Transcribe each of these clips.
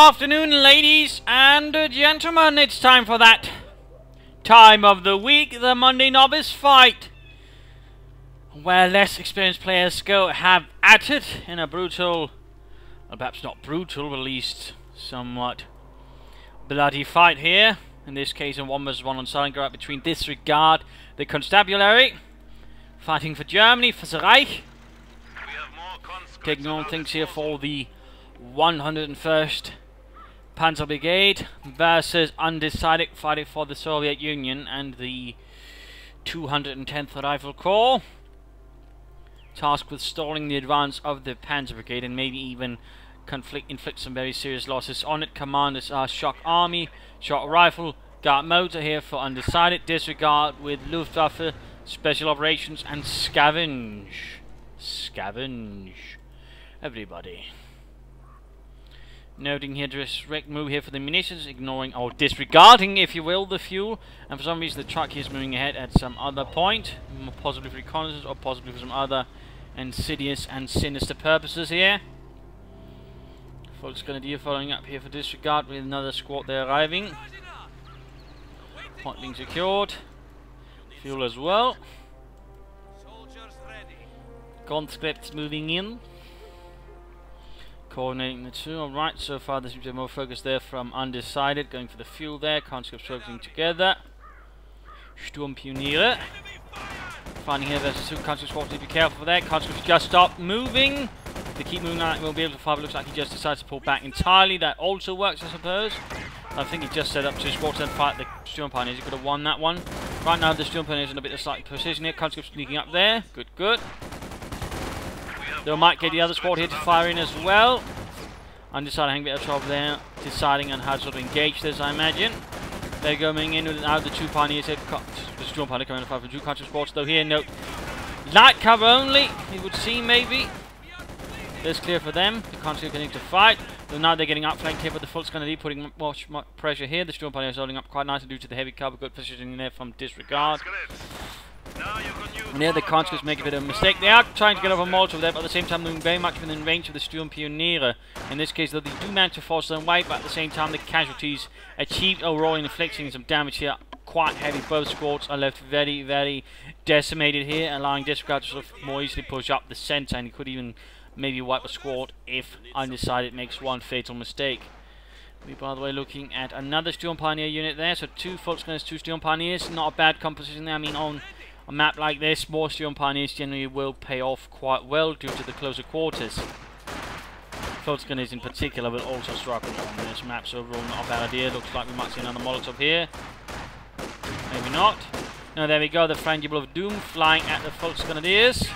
afternoon, ladies and gentlemen. It's time for that time of the week, the Monday Novice Fight, where less experienced players go have at it in a brutal, well, perhaps not brutal, but at least somewhat bloody fight here. In this case, a 1v1 on Stalingrad between Disregard, the constabulary, fighting for Germany, for the Reich. Taking on things here for the 101st Panzer Brigade versus Undecided, fighting for the Soviet Union and the 210th Rifle Corps, tasked with stalling the advance of the Panzer Brigade and maybe even inflict some very serious losses on it. Commanders are Shock Army, Shock Rifle, Guard Motor here for Undecided, Disregard with Luftwaffe, Special Operations and Scavenge. Everybody. Noting here, direct move here for the munitions, ignoring or disregarding, if you will, the fuel. And for some reason, the truck is moving ahead at some other point, possibly for reconnaissance or possibly for some other insidious and sinister purposes here. Folks gonna do following up here for Disregard with another squad there arriving. Point being secured. Fuel as well. Conscripts moving in. Coordinating the two. Alright, so far there seems to be more focus there from Undecided, going for the fuel there. Conscripts working together. Sturmpioniere. Finding here versus two conscripts, want to be careful for that. Conscripts just stop moving. If they keep moving like we'll be able to fire, but looks like he just decides to pull back entirely. That also works, I suppose. I think he just set up to squad and fight the Sturmpioneers. He could have won that one. Right now the Sturmpioneers in a bit of slight precision here. Conscripts sneaking up there. Good. They might get the other squad here to fire in as well. Undecided having a bit of trouble there, deciding on how to sort of engage this, I imagine. They're going in with now the two pioneers here. The Storm Pioneer coming to fight for two country squads, though here, no. Light cover only, it would seem, maybe. There's clear for them. The country getting to fight. Though now they're getting outflanked here, but the Fult's going to be putting much pressure here. The Storm Pioneer is holding up quite nicely due to the heavy cover. Good positioning there from Disregard. And there the conscripts make a bit of a mistake. They are trying to get over Molotov there, but at the same time moving very much within range of the Sturmpioniere. In this case, though, they do manage to force them away, but at the same time the casualties achieved overall, inflicting some damage here. Quite heavy. Both squads are left very, very decimated here, allowing Disregard to sort of more easily push up the center, and he could even maybe wipe a squad if Undecided makes one fatal mistake. We're, by the way, looking at another Storm Pioneer unit there, so two Volksgunners, two Storm Pioneers. Not a bad composition there. I mean, on a map like this, more Storm Pioneers generally will pay off quite well due to the closer quarters. Volksgunners in particular will also struggle on this map, so overall not a bad idea. Looks like we might see another Molotov here. Maybe not. No, there we go, the Frangible of Doom flying at the Volksgunners.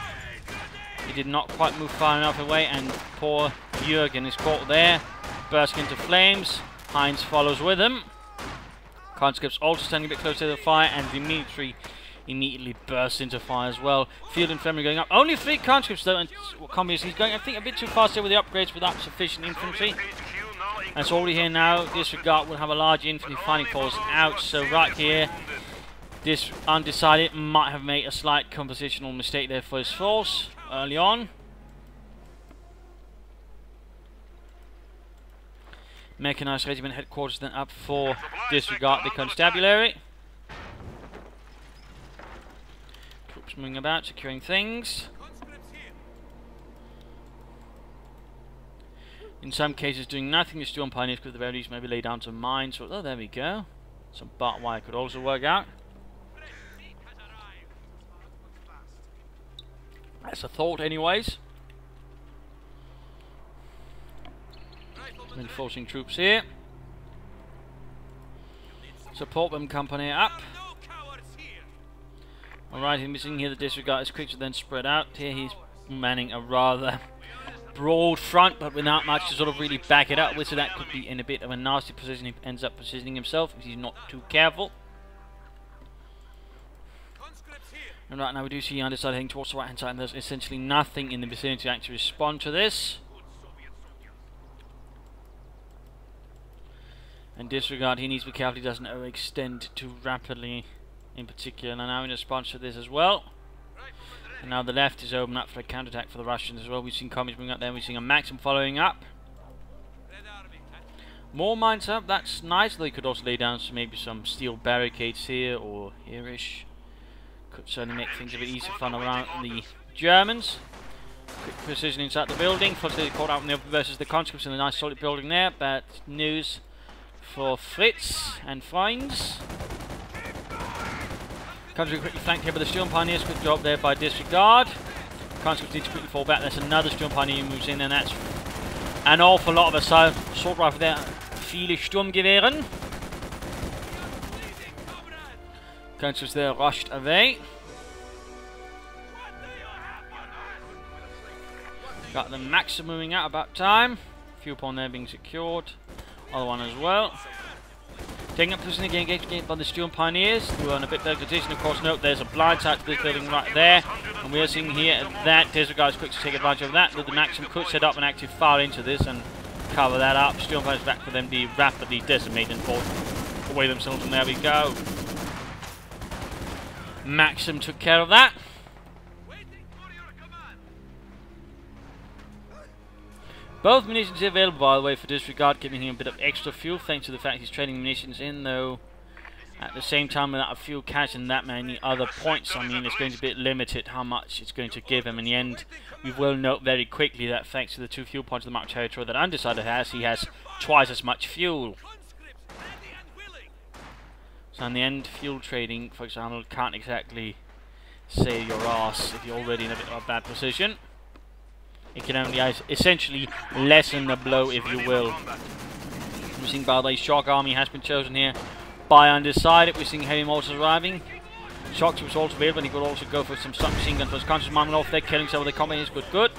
He did not quite move far enough away, and poor Jürgen is caught there, bursting into flames. Heinz follows with him. Conscripts also standing a bit closer to the fire, and Dimitri immediately bursts into fire as well. Field infantry going up. Only 3 conscripts though, and he's going, I think, a bit too fast here with the upgrades without sufficient infantry. And so already here now, Disregard will have a large infantry fighting force out. So right here, this Undecided might have made a slight compositional mistake there for his force early on. Mechanized Regiment headquarters then up for Disregard, the constabulary. Troops moving about, securing things. In some cases doing nothing. The Storm Pioneers could at the very least maybe lay down some mines. So, oh, there we go. Some barbed wire could also work out. That's a thought anyways. Reinforcing troops here. Support them company up. Alright, he's missing here the Disregard. His creatures then spread out. Here he's manning a rather broad front, but without much to sort of really back it up with, so that could be in a bit of a nasty position if he ends up positioning himself if he's not too careful. And right now we do see Undecided heading towards the right hand side, and there's essentially nothing in the vicinity to actually respond to this. And Disregard, he needs to be careful he doesn't overextend too rapidly in particular. And now in response to this as well. And now the left is open up for a counterattack for the Russians as well. We've seen Commies bring up there, we've seen a Maxim following up. More mines up, that's nice. They could also lay down maybe some steel barricades here or here-ish. Could certainly make things a bit easier fun around the Germans. Quick precision inside the building. Fortunately caught out versus the conscripts in a nice solid building there. Bad news for Fritz and Freins. Conscripts quickly flanked here by the Sturm Pioneers. Good job there by Disregard. Conscripts need to quickly fall back. There's another Sturm Pioneer who moves in, and that's an awful lot of assault rifle there. Viele Sturmgewehren. Conscripts there rushed away. Got the Maxim moving out about time. Fuel pond there being secured. Other one as well. Taking up position again, engaged by the Sturm Pioneers, who are in a bit better position. Of course, note there's a blind side to this building right there. And we are seeing here that Disregard is quick to take advantage of that. That the Maxim could set up an active fire into this and cover that up. Sturm Pioneers back for them to rapidly decimate and fall away themselves. And there we go. Maxim took care of that. Both munitions are available, by the way, for Disregard, giving him a bit of extra fuel, thanks to the fact he's trading munitions in, though at the same time without a fuel cache and that many other points, I mean, it's going to be limited how much it's going to give him. In the end, we will note very quickly that thanks to the 2 fuel points of the Mark territory that Undecided has, he has twice as much fuel. So in the end, fuel trading, for example, can't exactly save your ass if you're already in a bit of a bad position. It can only essentially lessen the blow, if you will. We're seeing, by the way, Shock Army has been chosen here by Undecided. We're seeing heavy mortars arriving. Shock was also available, and he could also go for some submachine guns. But conscious moment off there, killing some of the companies. Good.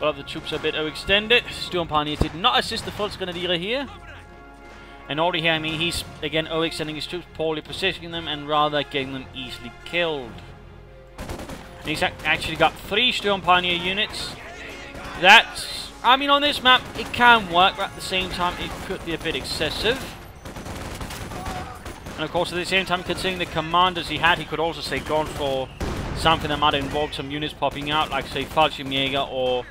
But the troops are a bit overextended. Sturm Pioneers did not assist the Volksgrenadiere here. And already here, I mean, he's again overextending his troops, poorly positioning them, and rather getting them easily killed. And he's actually got 3 Sturm Pioneer units. That's, I mean, on this map, it can work, but at the same time, it could be a bit excessive. And of course, at the same time, considering the commanders he had, he could also, say, gone for something that might have involved some units popping out, like, say, Fallschirmjäger or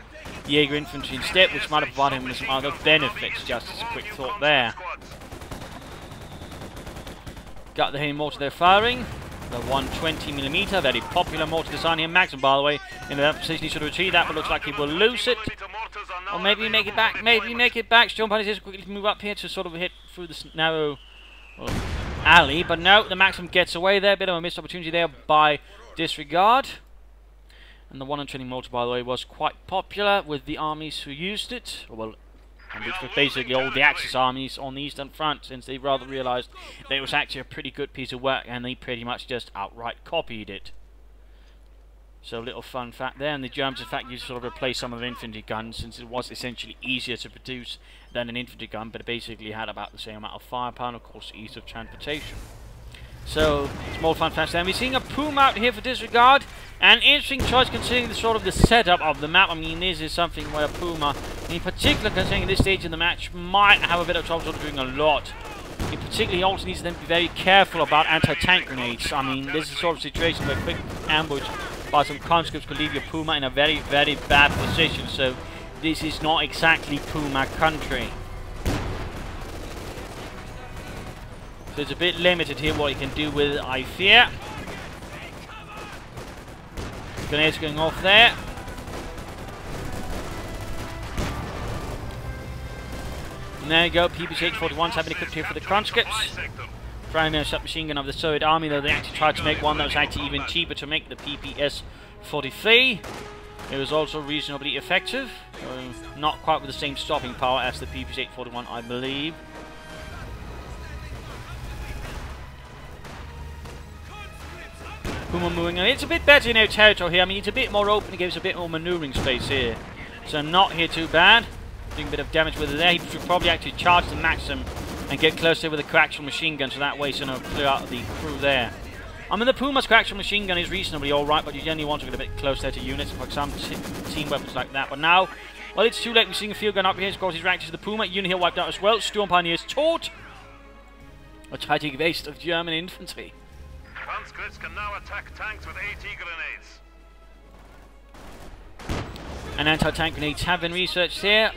Jäger Infantry instead, which might have provided him with some other benefits, just as a quick thought there. Got the heavy mortar there firing. The 120mm, very popular mortar design here. Maxim, by the way, in that position he should retreat that, but looks like he will lose it. Or maybe make it back, Sturm Pioneers quickly move up here to sort of hit through this narrow alley, but no, the Maxim gets away there. Bit of a missed opportunity there by Disregard. And the 120 mortar, by the way, was quite popular with the armies who used it. Well, which was basically all the Axis armies on the Eastern Front, since they rather realised that it was actually a pretty good piece of work, and they pretty much just outright copied it. So a little fun fact there, and the Germans in fact used to sort of replace some of the infantry guns, since it was essentially easier to produce than an infantry gun, but it basically had about the same amount of firepower and of course ease of transportation. So, small fun fact there. And we're seeing a Puma out here for Disregard. An interesting choice considering the sort of the setup of the map. I mean, this is something where Puma, in particular considering this stage in the match, might have a bit of trouble sort of doing a lot. In particular, he also needs to then be very careful about anti-tank grenades. I mean, this is the sort of situation where a quick ambush by some conscripts could leave your Puma in a very, very bad position. So, this is not exactly Puma country. So it's a bit limited here what he can do with it, I fear. Grenades going off there. And there you go, PPH-41s have been equipped here for the conscripts. Trying a submachine gun of the Soviet army, though they actually tried to make one that was actually even cheaper to make, the PPS-43. It was also reasonably effective. Not quite with the same stopping power as the PPH-41, I believe. Puma moving on. It's a bit better in our territory here. I mean, it's a bit more open. It gives a bit more maneuvering space here. So not here too bad. Doing a bit of damage with it there. He should probably actually charge the Maxim and get closer with a coaxial machine gun, so that way, so no, clear out the crew there. I mean, the Puma's coaxial machine gun is reasonably alright, but you generally want to get a bit closer to units, for some team weapons like that. But now, well, it's too late. We're seeing a field gun up here. Of course, he's reacting to the Puma. Unit here wiped out as well. Sturm Pioneers taught. A tragic waste of German infantry. Conscripts can now attack tanks with AT grenades. And anti-tank grenades have been researched here.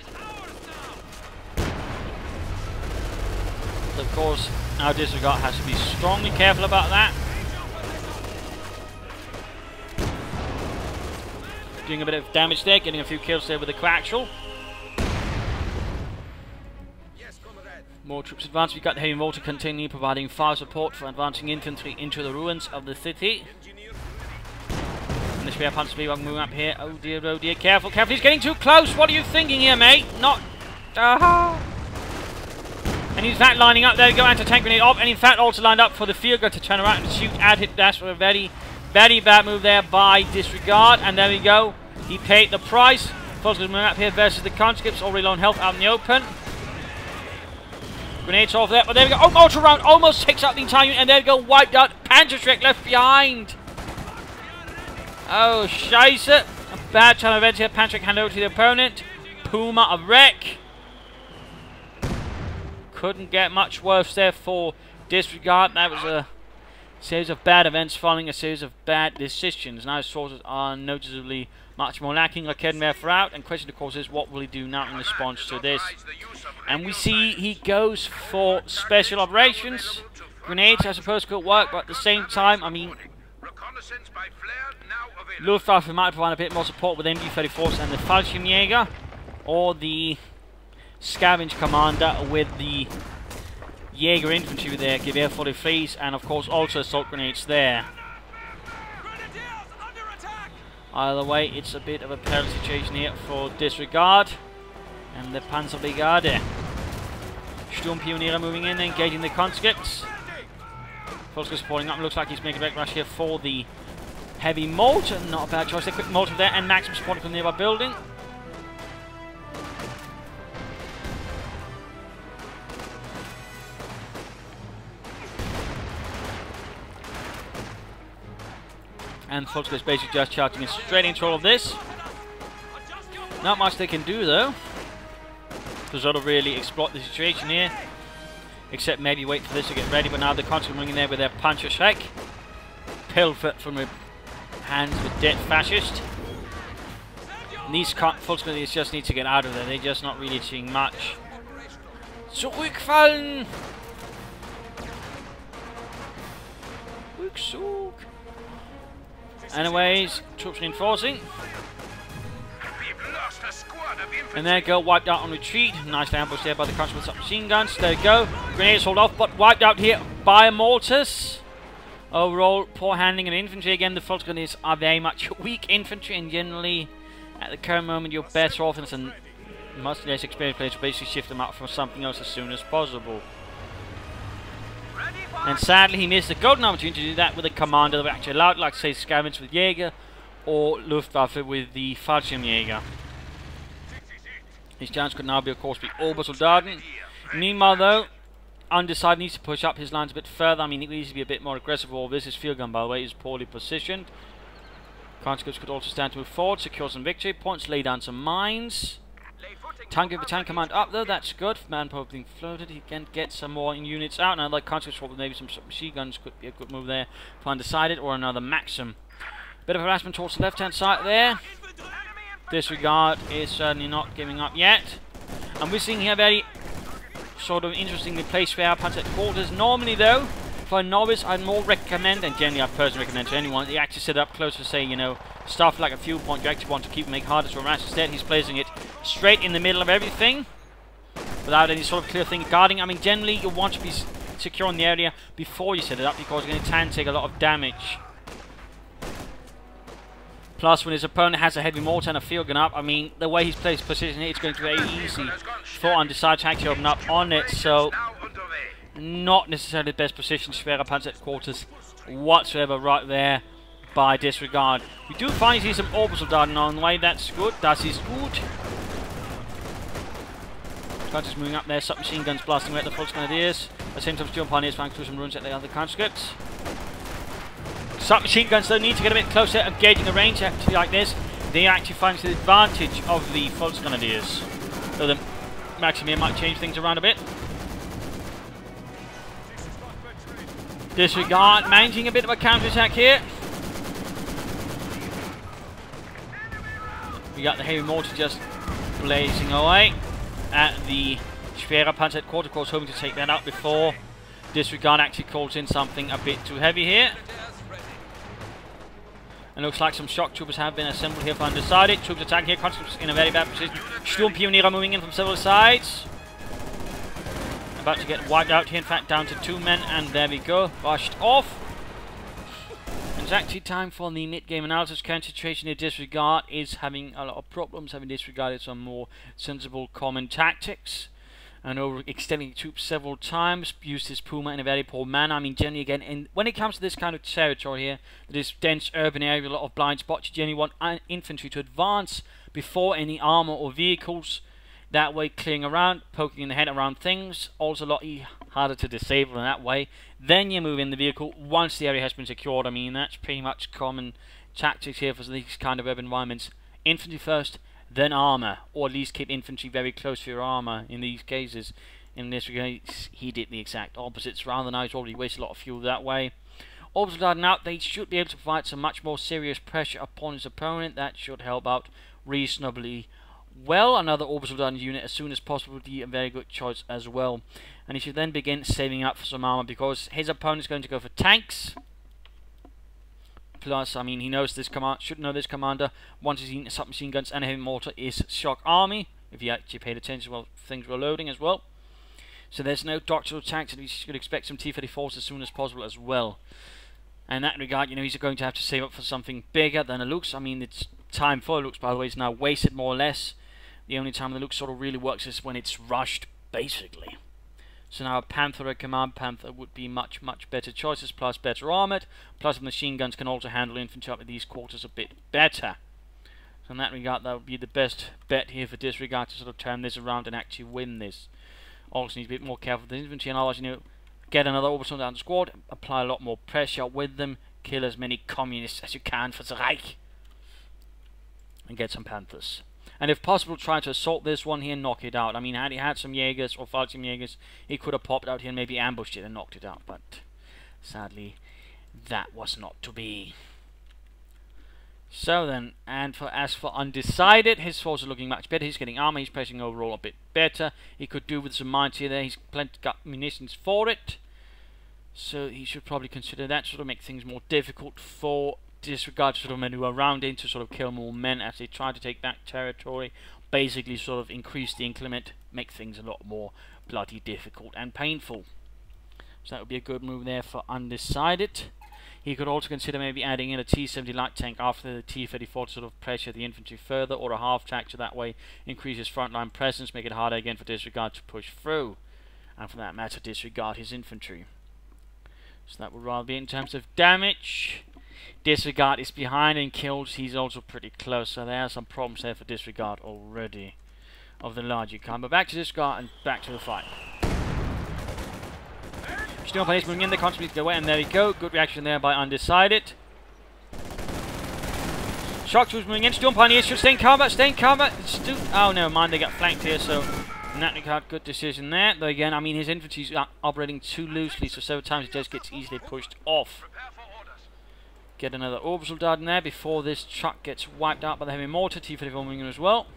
of course, our Disregard has to be strongly careful about that. Doing a bit of damage there, getting a few kills there with the coaxial. More troops advance. We've got the heavy mortar continue providing fire support for advancing infantry into the ruins of the city. And the spear punch speed moving up here. Oh dear, careful, careful. He's getting too close. What are you thinking here, mate? Not. And he's in fact lining up. There we go, anti-tank grenade off. And in fact also lined up for the field gun to turn around and shoot at it. That's a very, very bad move there by Disregard. And there we go. He paid the price. Folks moving up here versus the conscripts. Already low on health out in the open. Grenades off there, but there we go. Oh, mortar round almost takes out the entire unit, and there we go, wiped out. Panzerschreck left behind. Oh, scheisse. A bad time of events here. Panzerschreck hand over to the opponent. Puma a wreck. Couldn't get much worse there for Disregard. That was a series of bad events following a series of bad decisions. Now his forces are noticeably much more lacking. Like heading there for out, and question of course is what will he do now in response to this? And we see he goes for special operations. Grenades I suppose could work, but at the same time, I mean, Luftwaffe might provide a bit more support with MD-34s and the Fallschirmjäger, or the Scavenge Commander with the Jäger infantry with their Gewehr 43s, and of course also assault grenades there. Either way, it's a bit of a perilous situation here for Disregard and the Panzerbrigade. Sturmpioniere moving in, engaging the conscripts. Volker supporting up. Looks like he's making a back rush here for the heavy mortar. Not a bad choice. A quick mortar there, and Maxim supporting from the nearby building. And Volker is basically just charging it straight into all of this. Not much they can do though to sort of really exploit the situation here, except maybe wait for this to get ready. But now the conscripts running in there with their Panzerschreck, pilfered from the hands of a dead fascist. And these Volksgrenadiers just need to get out of there. They're just not really seeing much. Zurückfallen! Rückzug! Anyways, troops reinforcing. And there you go, wiped out on retreat. Nicely ambushed there by the conscripts submachine guns. There you go. Grenades hold off, but wiped out here by mortars. Overall, poor handling of infantry. Again, the Volksgrenadiers are very much weak infantry, and generally, at the current moment, you're better off as a much less experienced player to basically shift them out for something else as soon as possible. And sadly, he missed a golden opportunity to do that with a commander that would actually allowed, like say, Scavenge with Jäger, or Luftwaffe with the Fallschirmjäger. His chance could now be, of course, be Obersoldaten. Meanwhile, though, Undecided needs to push up his lines a bit further. I mean, he needs to be a bit more aggressive. All this, his field gun, by the way, is poorly positioned. Conscripts could also stand to move forward, secure some victory points, lay down some mines. Tank of the tank command up though, that's good. Manpower being floated, he can get some more units out. Now, like conscripts with maybe some machine guns could be a good move there for Undecided, or another Maxim. Bit of harassment towards the left hand side there. Disregard is certainly not giving up yet. And we're seeing here very sort of interestingly placed for our Panzer quarters. Normally though, for a novice I'd more recommend, and generally I personally recommend to anyone, you actually set up close to, say, you know, stuff like a fuel point you actually want to keep make harder to harass. Instead he's placing it straight in the middle of everything without any sort of clear thing guarding. I mean, generally you want to be secure in the area before you set it up, because it can take a lot of damage. Plus, when his opponent has a heavy mortar and a field gun up, I mean, the way he's placed position here, it's going to be very easy for Undecided to actually open up on it. So, not necessarily the best position to Schwerer Panzer quarters whatsoever right there by Disregard. We do finally see some Obersoldaten on the way. That's good. Das ist gut. Conscripts moving up there. Submachine guns blasting away at the Volksgrenadiers. At the same time, Steel Pioneers flying through some ruins at the other conscripts. Submachine guns though need to get a bit closer, engaging the range actually like this. They actually find the advantage of the Volksgrenadiers. So the Maxim here might change things around a bit. Disregard mounting a bit of a counter-attack here. We got the heavy mortar just blazing away at the Schwerer Panzer at quarter course, hoping to take that out before Disregard actually calls in something a bit too heavy here. And looks like some shock troopers have been assembled here for Undecided. Troops attacking here, conscripts in a very bad position. Sturmpioniere moving in from several sides. About to get wiped out here, in fact down to 2 men, and there we go, rushed off. And it's actually time for the mid-game analysis. Current situation here, Disregard is having a lot of problems, having disregarded some more sensible common tactics. And overextending troops several times, used his Puma in a very poor manner. I mean, generally again, when it comes to this kind of territory here, this dense urban area, a lot of blind spots, you generally want infantry to advance before any armor or vehicles. That way, clearing around, poking in the head around things, also a lot harder to disable in that way. Then you move in the vehicle once the area has been secured. I mean, that's pretty much common tactics here for these kind of urban environments. Infantry first, then armor, or at least keep infantry very close to your armor in these cases. In this case, he did the exact opposite. It's rather nice, already wasted a lot of fuel that way. Orbital Darting out, they should be able to provide some much more serious pressure upon his opponent. That should help out reasonably well. Another Orbital Darting unit as soon as possible would be a very good choice as well. And he should then begin saving up for some armor, because his opponent is going to go for tanks. Plus, I mean, he knows this should know this commander. Once he's seen submachine guns and a heavy mortar is shock army. If you actually paid attention while things were loading as well. So there's no doctoral tanks, and we should expect some T-34s as soon as possible as well. And in that regard, you know, he's going to have to save up for something bigger than a Lux. I mean, it's time for a Lux, by the way, is now wasted more or less. The only time the Lux sort of really works is when it's rushed, basically. So now a Panther at command. Panther would be much, much better choices, plus better armoured, plus the machine guns can also handle infantry up at these quarters a bit better. So in that regard, that would be the best bet here for Disregard to sort of turn this around and actually win this. Also needs to be a bit more careful with the infantry, and otherwise, you know, get another Orbital down the squad, apply a lot more pressure with them, kill as many communists as you can for the Reich, and get some Panthers. And if possible, try to assault this one here and knock it out. I mean, had he had some Jaegers or Fallschirmjägers, he could have popped out here and maybe ambushed it and knocked it out. But sadly, that was not to be. So then, and as for Undecided, his force is looking much better. He's getting armor, he's pressing overall a bit better. He could do with some mines here there. He's got munitions for it. So he should probably consider that, sort of make things more difficult for Disregard to sort of maneuver around in to sort of kill more men as they try to take back territory. Basically sort of increase the increment, make things a lot more bloody difficult and painful. So that would be a good move there for Undecided. He could also consider maybe adding in a T-70 light tank after the T-34 to sort of pressure the infantry further, or a half track to that way increase his frontline presence, make it harder again for Disregard to push through, and for that matter disregard his infantry. So that would rather be in terms of damage. Disregard is behind in kills, he's also pretty close, so there are some problems there for Disregard already of the larger kind. But back to Disregard and back to the fight. Sturmpioniers moving in, the conscripts go away, and there we go. Good reaction there by Undecided. Shock troops moving in, Sturmpioniers should stay in combat, oh no, mind, they got flanked here, so in that regard, good decision there. Though again, I mean, his infantry's operating too loosely, so several times it just gets easily pushed off. Get another orbital dart in there before this truck gets wiped out by the heavy mortar. T-34 moving in as well.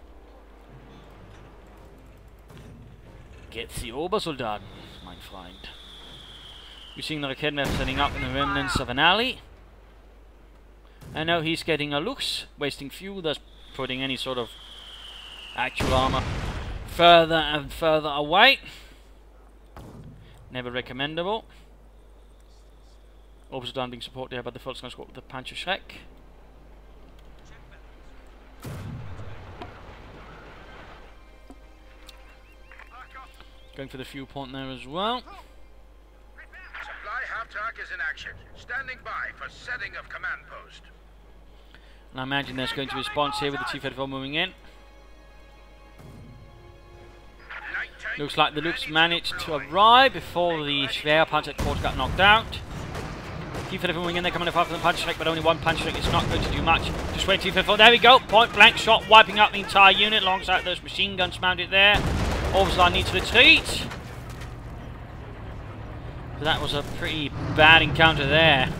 Gets the orbital dart, mein Freund. We're seeing the Raketen setting up in the remnants of an alley. And now he's getting a Lux, wasting fuel, thus putting any sort of actual armor further and further away. Never recommendable. Orbital dart being supported there by the Volkswagen squad with the Panzerschreck. Going for the fuel point there as well. Supply half-track is in action. Standing by for setting of command post. And I imagine there's going to be a response here with the T-34 moving in. Looks like the Lux managed to arrive before the Schwerpanzer Corps got knocked out. T-34 moving in, they're coming up after the Panzerschreck, but only one Panzerschreck is not going to do much. Just wait, T-34, there we go, point blank shot, wiping out the entire unit alongside those machine guns mounted there. Obviously needs to retreat. So that was a pretty bad encounter there.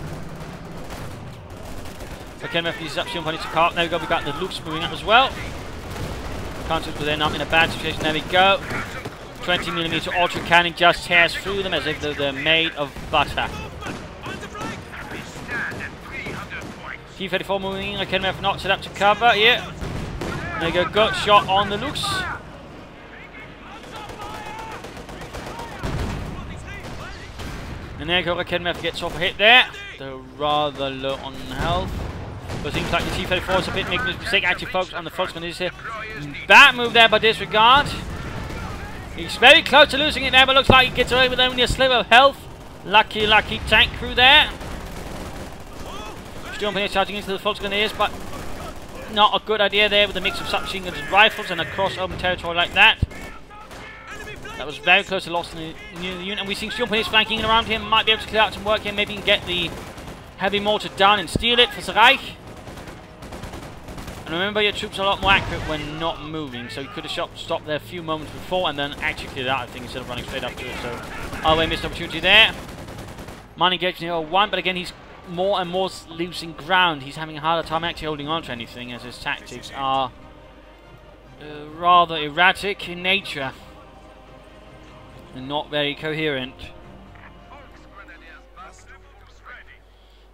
Okay, MNF uses up Sturmpioniers to cart. There we go, we got the Lux moving up as well. Counters were then up in a bad situation, there we go. 20mm auto cannon just tears through them as if they're made of butter. T-34 moving in, MNF not set up to cover here. There you go, gut shot on the loose. And there you go, MNF gets off a hit there. They're rather low on health. But it seems like the T-34 is a bit making a mistake. Actually focus on the Foxman is here. That move there by Disregard. He's very close to losing it there, but looks like he gets away with only a sliver of health. Lucky tank crew there. Still here charging into the Volksgrenadiers, but not a good idea there with a mix of submachine guns and rifles and across open territory like that. That was very close to lost in the unit, and we see Still flanking around him. Might be able to clear out some work here. Maybe he can get the heavy mortar down and steal it for the Reich. And remember, your troops are a lot more accurate when not moving, so he could have stopped there a few moments before and then actually cleared out, I think, instead of running straight up to it. So, Alway missed opportunity there. Mine engaged near 1, but again, he's more and more losing ground. He's having a harder time actually holding on to anything, as his tactics are rather erratic in nature and not very coherent.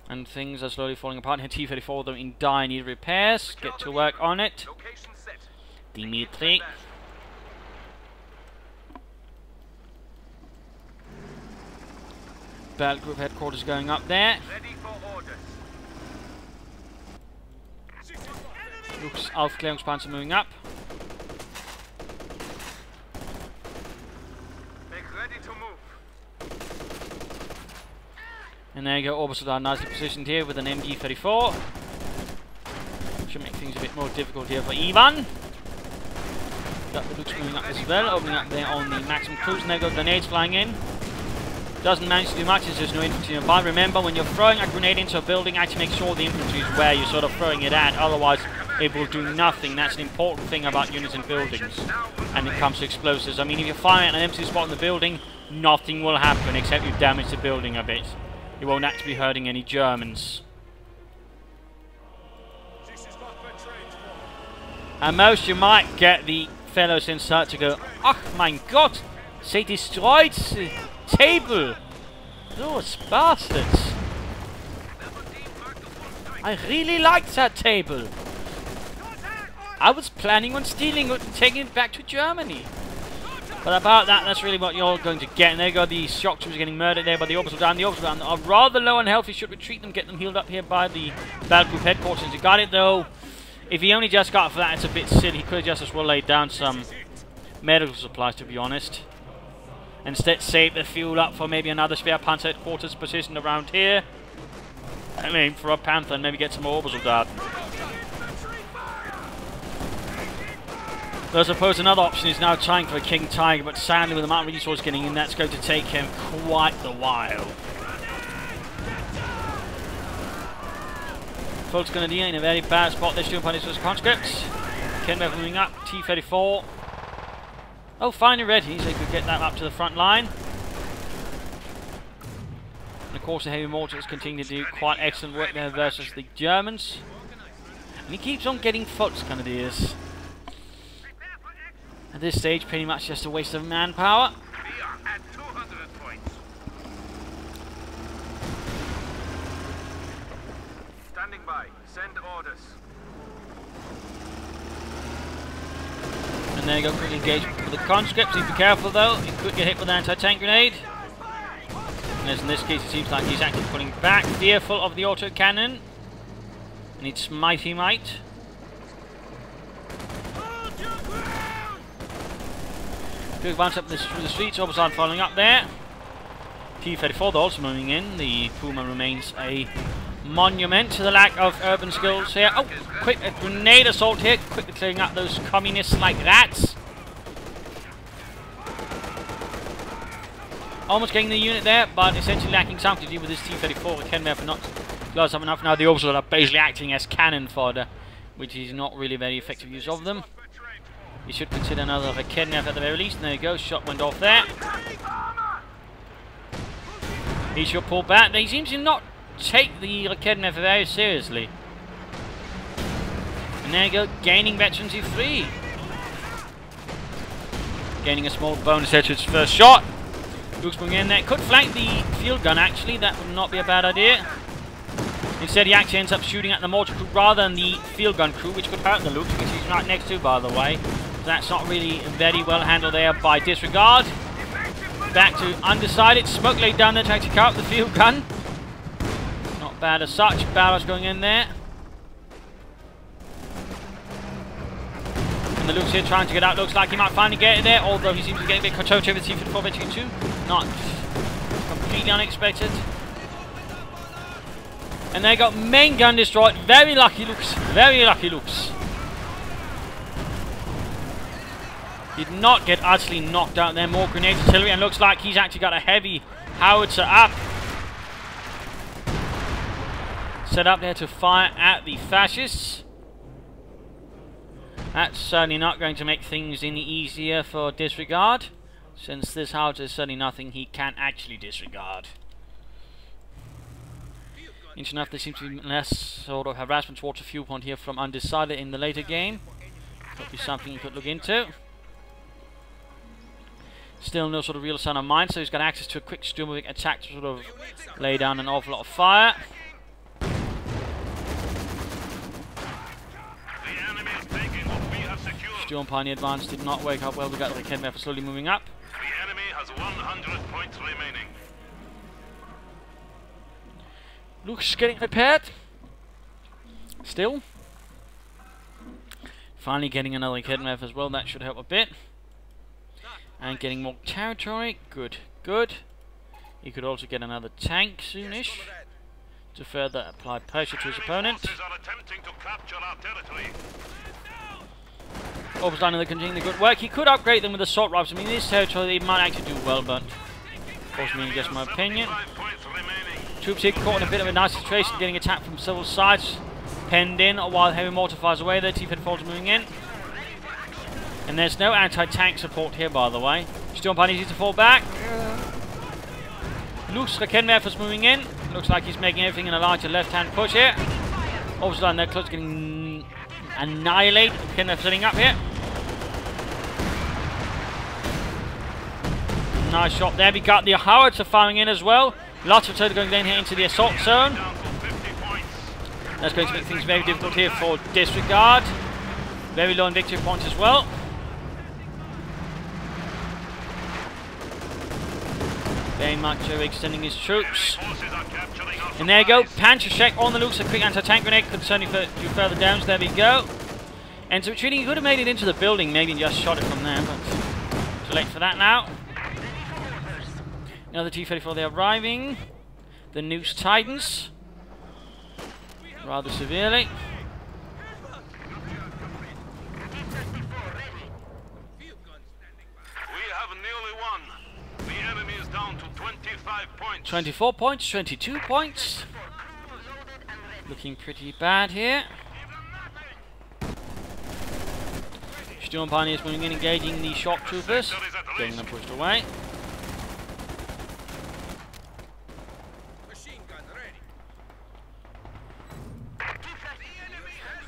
And things are slowly falling apart. T-34 though in dire need of repairs. Get to work on it. Dimitri. Battle Group headquarters going up there. Looks Aufklärungspanzer moving up. And there you go, Orbitals are nicely positioned here with an MG-34. Should make things a bit more difficult here for Ivan. Got the Lux moving up as well, opening up there on the maximum cruise, and there go grenades flying in. Doesn't manage to do much, there's no infantry nearby. Remember, when you're throwing a grenade into a building, actually make sure the infantry is where you're sort of throwing it at, otherwise it will do nothing. That's an important thing about units in buildings. And it comes to explosives. I mean, if you're firing at an empty spot in the building, nothing will happen except you damage the building a bit. You won't actually be hurting any Germans. At most, you might get the fellows inside to go, "Ach mein Gott, they destroyed the table! Those bastards! I really liked that table! I was planning on stealing it and taking it back to Germany." But about that, that's really what you're going to get. And there you go, the shock troops getting murdered there by the Orbital Down. The Orbital Down are rather low on health. You should retreat them, get them healed up here by the Battle Group headquarters. You got it though. If he only just got it for that, it's a bit silly. He could have just as well laid down some medical supplies, to be honest. Instead, save the fuel up for maybe another spare Panzer headquarters positioned around here. I mean, for a Panther and maybe get some more Orbital Dart. So I suppose another option is now trying for a King Tiger, but sadly with the amount of resources getting in, that's going to take him quite the while. Folks going to be in a very bad spot. They're still punish those conscripts. MNF moving up. T-34. Oh, finally ready, so he could get that up to the front line. And of course the heavy mortars continue to do quite excellent work there versus the Germans. And he keeps on getting Volksgrenadiers. At this stage, pretty much just a waste of manpower. We are at 200 points. Standing by. Send orders. And there you go, quick engagement with the conscripts. Be careful though, he could get hit with an anti-tank grenade. And as in this case, it seems like he's actually pulling back, fearful of the autocannon. And it's mighty might. Quick bounce up through the streets, Orbitals following up there. T-34 also moving in. The Puma remains a monument to the lack of urban skills here. Oh, quick a grenade assault here, quickly clearing up those communists like rats. Almost getting the unit there, but essentially lacking something to do with this T-34. MNF not close up enough. Now the Orbitals are basically acting as cannon fodder, which is not really very effective use of them. You should consider another MNF at the very least. And there you go, shot went off there. He should pull back. He seems to not take the MNF very seriously. And there you go, gaining veterans E3. Gaining a small bonus here to its first shot. Luke's moving in there. Could flank the field gun actually, that would not be a bad idea. Instead he actually ends up shooting at the mortar crew rather than the field gun crew, which could hurt the Luke, which he's right next to by the way. So that's not really very well handled there by Disregard. Back to Undecided. Smoke laid down there to actually cover up the field gun. Not bad as such. Barrels going in there. And the Luke's here trying to get out. Looks like he might finally get it there, although he seems to be getting a bit CoH2 with T-54 Veteran 2. Not completely unexpected. And they got main gun destroyed. Very lucky Lukes. Very lucky Lukes. Did not get utterly knocked out there. More grenade artillery, and looks like he's actually got a heavy howitzer up. Set up there to fire at the fascists. That's certainly not going to make things any easier for Disregard, since this howitzer is certainly nothing he can actually disregard. Interesting enough, there seems to be less sort of harassment towards a fuel point here from Undecided in the later game. Could be something you could look into. Still no sort of real sign of mine, so he's got access to a quick moving attack to sort of lay down an awful lot of fire. Storm Pioneer advance did not wake up well. We got the KMF slowly moving up. The enemy has 100 points remaining. Luke's getting prepared. Still. Finally getting another KMF as well. That should help a bit. And getting more territory. Good, good. He could also get another tank soonish to further apply pressure to his opponent. Overstein and they're continuing the good work. He could upgrade them with assault rifles. I mean, this territory they might actually do well, but of course, me just my opinion. Troops here caught in a bit of a nice situation, getting attacked from several sides. Penned in while heavy mortar fires away. Their T-54 is moving in. And there's no anti-tank support here, by the way. Storm Pioneer needs to fall back. Luke's Rakenwerfer is moving in. Looks like he's making everything in a larger left-hand push here. Overstein, their close getting annihilated. Rakenwerfer setting up here. Nice shot there. We got the howitzer firing in as well. Lots of turret going down here into the assault zone. That's going to make things very difficult here for Disregard. Very low on victory points as well. Very much extending his troops. And there you go. Panzer check on the Lukes. A quick anti-tank grenade could certainly do further downs. There we go. And so retreating, he could have made it into the building, maybe and just shot it from there, but too late for that now. Another T-34, they're arriving. The Noose Titans. Rather severely. We have nearly won. The enemy is down to 25 points. 24 points, 22 points. Looking pretty bad here. Storm Pioneers moving in, engaging the shock troopers. Getting them pushed away.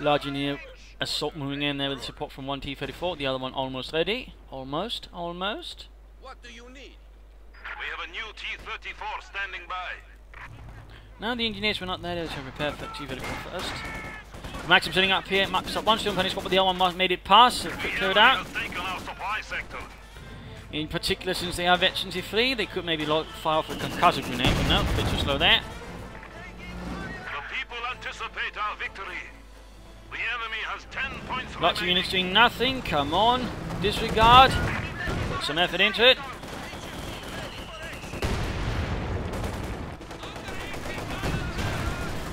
Large engineer assault moving in there with support from one T-34, the other one almost ready. Almost. What do you need? We have a new T-34 standing by. No, the engineers were not there to prepare for T-34 first. Maxim setting up here, Max up one, Storm Pioneer spot, but the other one made it pass, so quick clear it out. In particular, since they are veterans free, they could maybe fire off a concussive grenade, but no, a bit too slow there. The people anticipate our victory. The enemy has 10 points. Lots of units doing nothing. Come on, Disregard. Put some effort into it.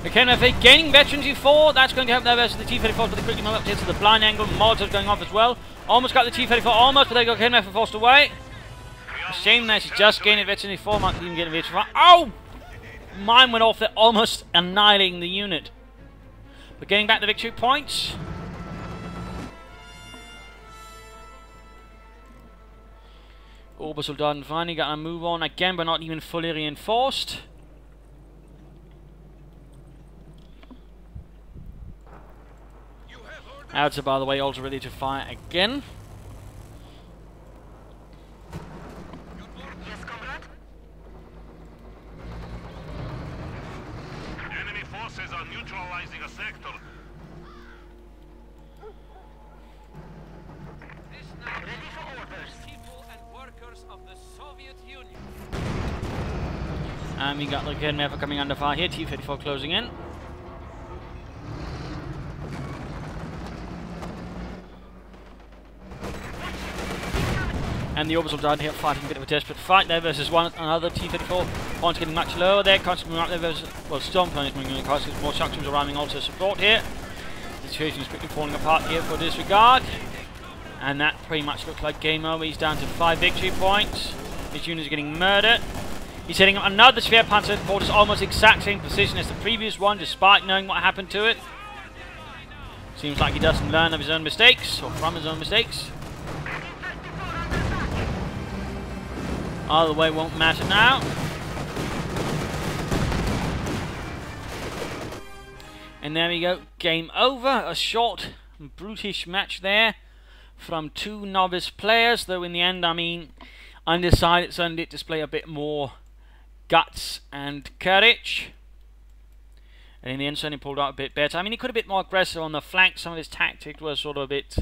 The KMF gaining veterans E4. That's going to help their versus the T-34, but they quickly move up here to the blind angle. Molotovs going off as well. Almost got the T-34, almost, but they got KMF forced away. Shame that she's just gaining veteran E4. Might even get a veteran. Oh! Mine went off there, almost annihilating the unit. But getting back the victory points. Obersoldaten finally got a move on again, but not even fully reinforced. Howitzer, by the way, also ready to fire again. neutralizing a sector. Ready for orders. People and workers of the Soviet Union. And we got the MNF coming under fire here. T-34 closing in. And the Orbitals down here fighting a bit of a desperate fight there versus another T-34. Points getting much lower there. Constant moving up there versus, well, Storm Ponies moving across. More shock troops arriving also support here. The situation is quickly falling apart here for Disregard. And that pretty much looks like game over. He's down to 5 victory points. His units are getting murdered. He's hitting up another Sphere Panzer Support. It's almost the exact same position as the previous one, despite knowing what happened to it. Seems like he doesn't learn of his own mistakes, or from his own mistakes. Either way won't matter now. And there we go, game over. A short, brutish match there from two novice players, though in the end, I mean, Undecided certainly did display a bit more guts and courage. And in the end, certainly pulled out a bit better. I mean, he could have been a bit more aggressive on the flank. Some of his tactics were sort of a bit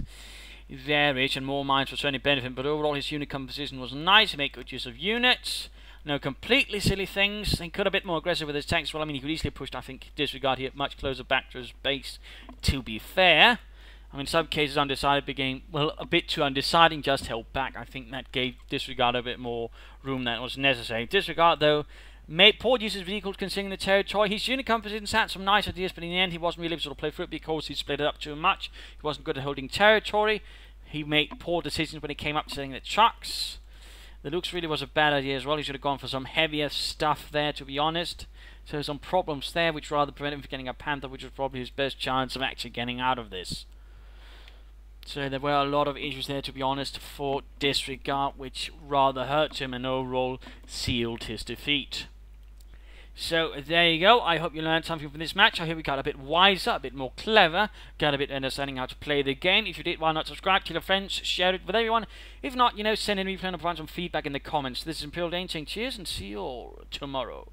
varied, and more mines were certainly benefiting. But overall, his unit composition was nice. He made good use of units. No completely silly things. He could have been a bit more aggressive with his tanks. Well, I mean, he could easily have pushed, I think, Disregard here much closer back to his base, to be fair. I mean, in some cases, Undecided became, well, a bit too undeciding, just held back. I think that gave Disregard a bit more room than was necessary. Disregard, though, made poor use of his vehicles considering the territory. His unit composition had some nice ideas, but in the end, he wasn't really able to play through it because he split it up too much. He wasn't good at holding territory. He made poor decisions when it came up to setting the trucks. The looks really was a bad idea as well. He should have gone for some heavier stuff there, to be honest. So some problems there, which rather prevented him from getting a Panther, which was probably his best chance of actually getting out of this. So there were a lot of issues there, to be honest, for Disregard, which rather hurt him and overall sealed his defeat. So there you go. I hope you learned something from this match. I hope you got a bit wiser, a bit more clever, got a bit understanding how to play the game. If you did, why not subscribe, tell your friends, share it with everyone. If not, you know, send in me, provide some feedback in the comments. This is Imperial Dane saying cheers and see you all tomorrow.